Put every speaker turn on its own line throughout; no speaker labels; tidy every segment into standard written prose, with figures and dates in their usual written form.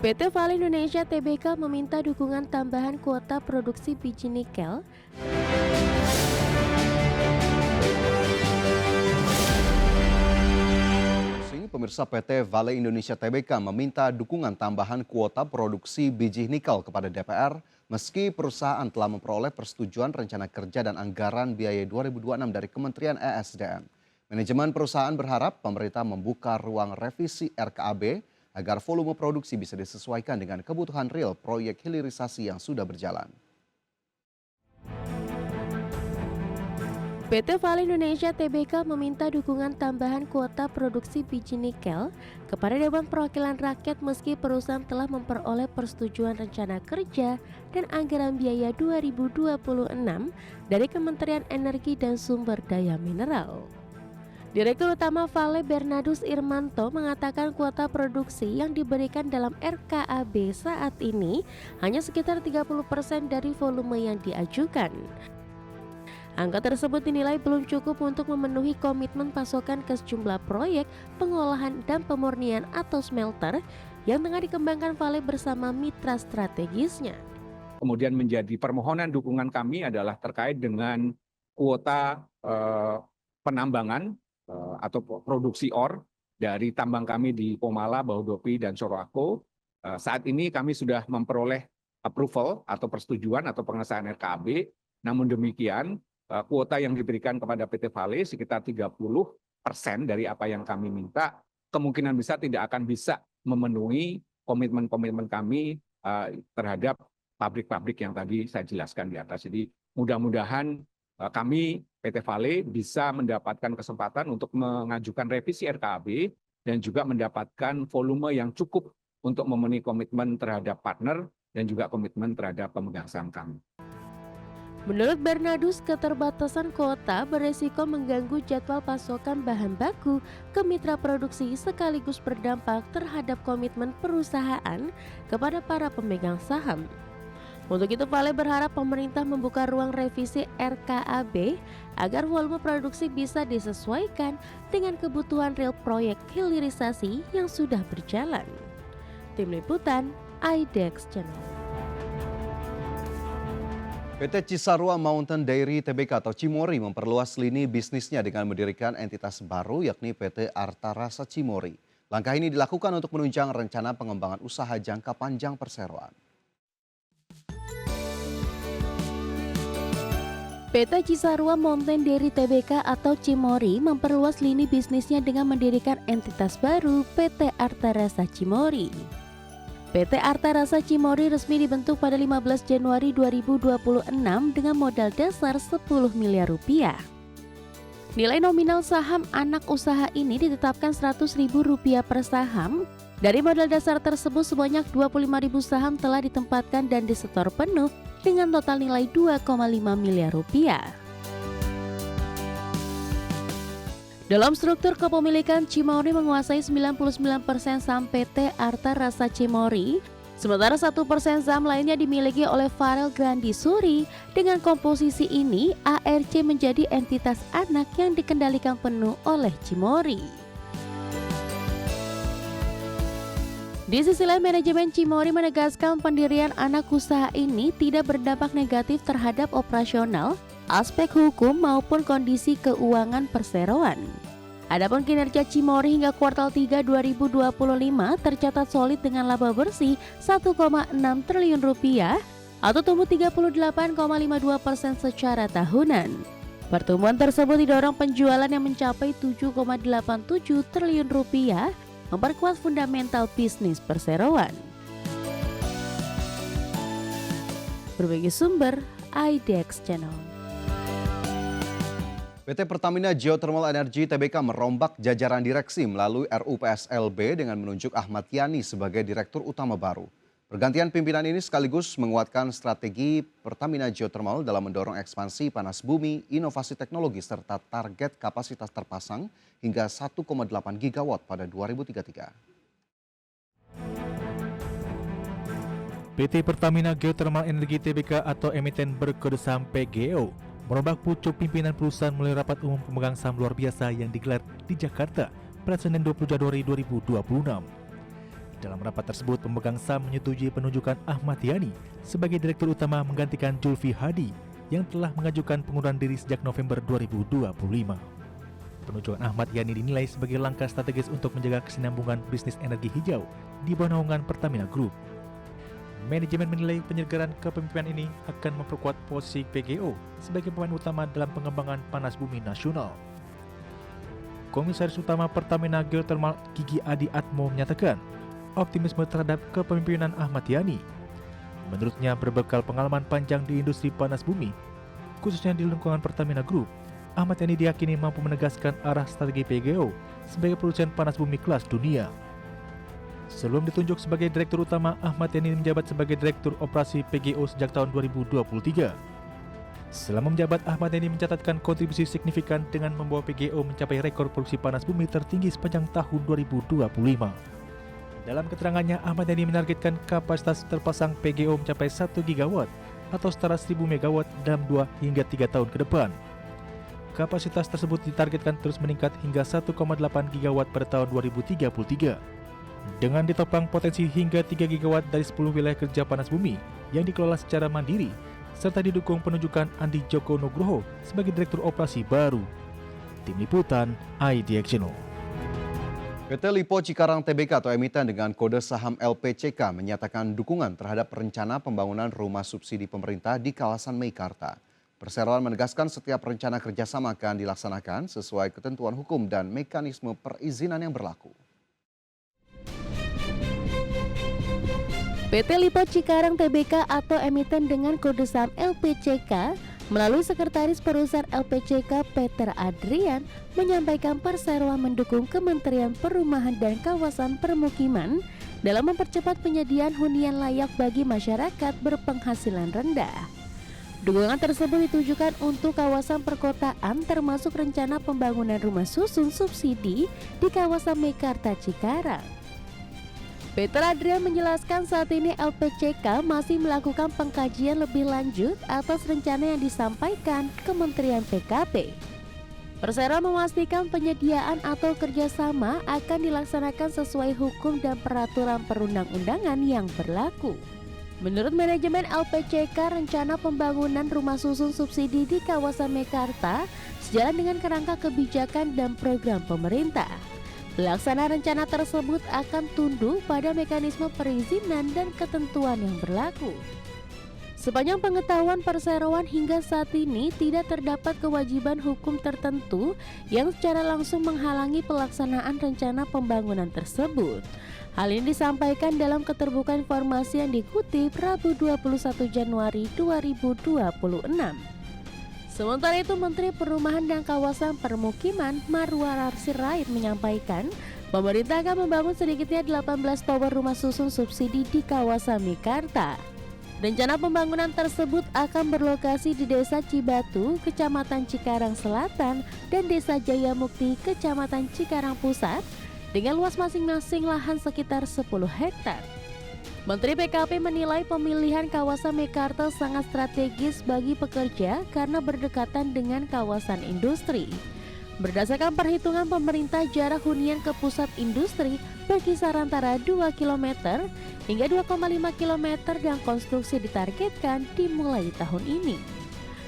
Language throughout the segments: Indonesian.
PT Vale Indonesia Tbk meminta dukungan tambahan kuota produksi biji nikel.
Pemirsa, PT Vale Indonesia Tbk meminta dukungan tambahan kuota produksi biji nikel kepada DPR meski perusahaan telah memperoleh persetujuan rencana kerja dan anggaran biaya 2026 dari Kementerian ESDM. Manajemen perusahaan berharap pemerintah membuka ruang revisi RKAB agar volume produksi bisa disesuaikan dengan kebutuhan real proyek hilirisasi yang sudah berjalan.
PT Vale Indonesia Tbk meminta dukungan tambahan kuota produksi biji nikel kepada Dewan Perwakilan Rakyat meski perusahaan telah memperoleh persetujuan rencana kerja dan anggaran biaya 2026 dari Kementerian Energi dan Sumber Daya Mineral. Direktur Utama Vale Bernardus Irmanto mengatakan kuota produksi yang diberikan dalam RKAB saat ini hanya sekitar 30% dari volume yang diajukan. Angka tersebut dinilai belum cukup untuk memenuhi komitmen pasokan ke sejumlah proyek pengolahan dan pemurnian atau smelter yang tengah dikembangkan Vale bersama mitra strategisnya.
Kemudian menjadi permohonan dukungan kami adalah terkait dengan kuota penambangan atau produksi ore dari tambang kami di Pomala, Bahodopi, dan Sorowako. Saat ini kami sudah memperoleh approval atau persetujuan atau pengesahan RKAB. Namun demikian, kuota yang diberikan kepada PT Vale sekitar 30% dari apa yang kami minta, kemungkinan besar tidak akan bisa memenuhi komitmen-komitmen kami terhadap pabrik-pabrik yang tadi saya jelaskan di atas. Jadi mudah-mudahan kami PT Vale bisa mendapatkan kesempatan untuk mengajukan revisi RKAB dan juga mendapatkan volume yang cukup untuk memenuhi komitmen terhadap partner dan juga komitmen terhadap pemegang saham kami.
Menurut Bernardus, keterbatasan kuota beresiko mengganggu jadwal pasokan bahan baku ke mitra produksi sekaligus berdampak terhadap komitmen perusahaan kepada para pemegang saham. Untuk itu, Vale berharap pemerintah membuka ruang revisi RKAB agar volume produksi bisa disesuaikan dengan kebutuhan real proyek hilirisasi yang sudah berjalan. Tim Liputan, IDEX Channel.
PT Cisarua Mountain Dairy Tbk atau Cimory memperluas lini bisnisnya dengan mendirikan entitas baru yakni PT Arta Rasa Cimory. Langkah ini dilakukan untuk menunjang rencana pengembangan usaha jangka panjang perseroan.
PT Cisarua Mountain Dairy Tbk atau Cimory memperluas lini bisnisnya dengan mendirikan entitas baru PT Arta Rasa Cimory. PT Arta Rasa Cimory resmi dibentuk pada 15 Januari 2026 dengan modal dasar 10 miliar rupiah. Nilai nominal saham anak usaha ini ditetapkan Rp100.000 per saham. Dari modal dasar tersebut sebanyak 25.000 saham telah ditempatkan dan disetor penuh dengan total nilai 2,5 miliar rupiah. Dalam struktur kepemilikan, Cimory menguasai 99% saham PT Arta Rasa Cimory, sementara 1% saham lainnya dimiliki oleh Farel Grandi Suri. Dengan komposisi ini, ARC menjadi entitas anak yang dikendalikan penuh oleh Cimory. Di sisi lain, manajemen Cimory menegaskan pendirian anak usaha ini tidak berdampak negatif terhadap operasional, aspek hukum maupun kondisi keuangan perseroan. Adapun kinerja Cimory hingga kuartal 3 2025 tercatat solid dengan laba bersih 1,6 triliun rupiah atau tumbuh 38,52% secara tahunan. Pertumbuhan tersebut didorong penjualan yang mencapai 7,87 triliun rupiah, memperkuat fundamental bisnis perseroan. Berbagai sumber, IDEX Channel.
PT Pertamina Geothermal Energy Tbk merombak jajaran direksi melalui RUPSLB dengan menunjuk Ahmad Yani sebagai Direktur Utama baru. Pergantian pimpinan ini sekaligus menguatkan strategi Pertamina Geothermal dalam mendorong ekspansi panas bumi, inovasi teknologi, serta target kapasitas terpasang hingga 1,8 gigawatt pada 2033.
PT Pertamina Geothermal Energy Tbk atau emiten berkode saham PGO merombak pucuk pimpinan perusahaan melalui rapat umum pemegang saham luar biasa yang digelar di Jakarta pada Senin 20 Januari 2026. Dalam rapat tersebut, pemegang saham menyetujui penunjukan Ahmad Yani sebagai Direktur Utama menggantikan Julfi Hadi yang telah mengajukan pengunduran diri sejak November 2025. Penunjukan Ahmad Yani dinilai sebagai langkah strategis untuk menjaga kesinambungan bisnis energi hijau di bawah naungan Pertamina Group. Manajemen menilai penyelenggaraan kepemimpinan ini akan memperkuat posisi PGO sebagai pemain utama dalam pengembangan panas bumi nasional. Komisaris Utama Pertamina Geothermal Gigi Adi Atmo menyatakan optimisme terhadap kepemimpinan Ahmad Yani. Menurutnya, berbekal pengalaman panjang di industri panas bumi, khususnya di lingkungan Pertamina Group, Ahmad Yani diyakini mampu menegaskan arah strategi PGO sebagai produsen panas bumi kelas dunia. Sebelum ditunjuk sebagai Direktur Utama, Ahmad Yani menjabat sebagai Direktur Operasi PGO sejak tahun 2023. Selama menjabat, Ahmad Yani mencatatkan kontribusi signifikan dengan membawa PGO mencapai rekor produksi panas bumi tertinggi sepanjang tahun 2025. Dalam keterangannya, Ahmad Yani menargetkan kapasitas terpasang PGO mencapai 1 gigawatt atau setara 1000 megawatt dalam 2 hingga 3 tahun ke depan. Kapasitas tersebut ditargetkan terus meningkat hingga 1,8 gigawatt pada tahun 2033. Dengan ditopang potensi hingga 3 gigawatt dari 10 wilayah kerja panas bumi yang dikelola secara mandiri, serta didukung penunjukan Andi Joko Nugroho sebagai Direktur Operasi baru. Tim Liputan, IDX Channel.
PT Lipo Cikarang Tbk atau emiten dengan kode saham LPCK menyatakan dukungan terhadap rencana pembangunan rumah subsidi pemerintah di kawasan Meikarta. Perseroan menegaskan setiap rencana kerjasama akan dilaksanakan sesuai ketentuan hukum dan mekanisme perizinan yang berlaku.
PT Lipo Cikarang Tbk atau emiten dengan kode saham LPCK melalui Sekretaris Perusahaan LPCK Peter Adrian menyampaikan perseroan mendukung Kementerian Perumahan dan Kawasan Permukiman dalam mempercepat penyediaan hunian layak bagi masyarakat berpenghasilan rendah. Dukungan tersebut ditujukan untuk kawasan perkotaan termasuk rencana pembangunan rumah susun subsidi di kawasan Meikarta Cikarang. Peter Adrian menjelaskan saat ini LPCK masih melakukan pengkajian lebih lanjut atas rencana yang disampaikan Kementerian PKP. Perseroan memastikan penyediaan atau kerjasama akan dilaksanakan sesuai hukum dan peraturan perundang-undangan yang berlaku. Menurut manajemen LPCK, rencana pembangunan rumah susun subsidi di kawasan Meikarta sejalan dengan kerangka kebijakan dan program pemerintah. Pelaksanaan rencana tersebut akan tunduk pada mekanisme perizinan dan ketentuan yang berlaku. Sepanjang pengetahuan perseroan hingga saat ini tidak terdapat kewajiban hukum tertentu yang secara langsung menghalangi pelaksanaan rencana pembangunan tersebut. Hal ini disampaikan dalam keterbukaan informasi yang dikutip Rabu 21 Januari 2026. Sementara itu, Menteri Perumahan dan Kawasan Permukiman Marwar Sirait menyampaikan pemerintah akan membangun sedikitnya 18 tower rumah susun subsidi di kawasan Meikarta. Rencana pembangunan tersebut akan berlokasi di Desa Cibatu, Kecamatan Cikarang Selatan, dan Desa Jayamukti, Kecamatan Cikarang Pusat, dengan luas masing-masing lahan sekitar 10 hektar. Menteri PKP menilai pemilihan kawasan Meikarta sangat strategis bagi pekerja karena berdekatan dengan kawasan industri. Berdasarkan perhitungan pemerintah, jarak hunian ke pusat industri berkisar antara 2 km hingga 2,5 km dan konstruksi ditargetkan dimulai tahun ini.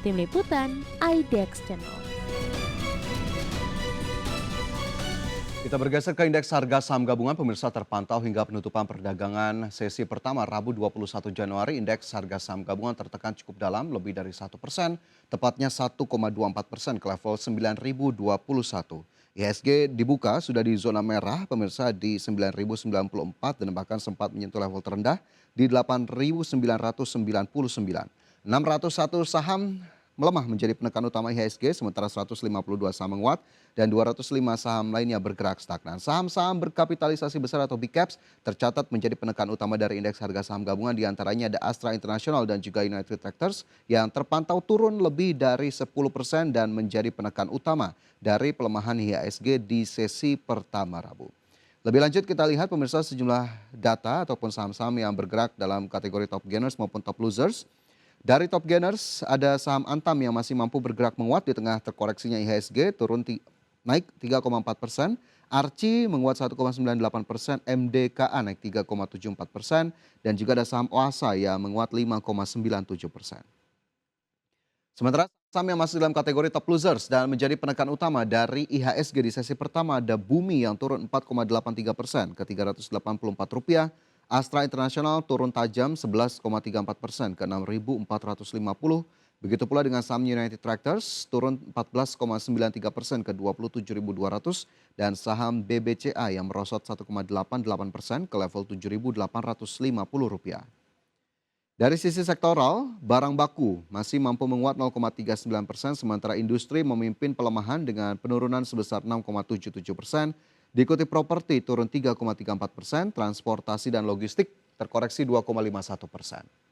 Tim Liputan, IDX Channel.
Kita bergeser ke indeks harga saham gabungan. Pemirsa, terpantau hingga penutupan perdagangan sesi pertama Rabu 21 Januari, indeks harga saham gabungan tertekan cukup dalam, lebih dari 1%, tepatnya 1,24% ke level 9.021. IHSG dibuka sudah di zona merah, pemirsa, di 9.094 dan bahkan sempat menyentuh level terendah di 8.999. 601 saham melemah menjadi penekan utama IHSG, sementara 152 saham menguat dan 205 saham lainnya bergerak stagnan. Saham-saham berkapitalisasi besar atau big caps tercatat menjadi penekan utama dari indeks harga saham gabungan, diantaranya ada Astra International dan juga United Tractors yang terpantau turun lebih dari 10% dan menjadi penekan utama dari pelemahan IHSG di sesi pertama Rabu. Lebih lanjut kita lihat, pemirsa, sejumlah data ataupun saham-saham yang bergerak dalam kategori top gainers maupun top losers. Dari top gainers ada saham Antam yang masih mampu bergerak menguat di tengah terkoreksinya IHSG, naik 3,4%. Arci menguat 1,98%, MDKA naik 3,74%, dan juga ada saham Oasa yang menguat 5,97%. Sementara saham yang masih dalam kategori top losers dan menjadi penekan utama dari IHSG di sesi pertama ada Bumi yang turun 4,83% ke Rp384, Astra International turun tajam 11,34% ke 6.450. Begitu pula dengan saham United Tractors turun 14,93% ke 27.200 dan saham BBCA yang merosot 1,88% ke level Rp7.850. Dari sisi sektoral, barang baku masih mampu menguat 0,39%, sementara industri memimpin pelemahan dengan penurunan sebesar 6,77%, diikuti properti turun 3,34%, transportasi dan logistik terkoreksi 2,51%.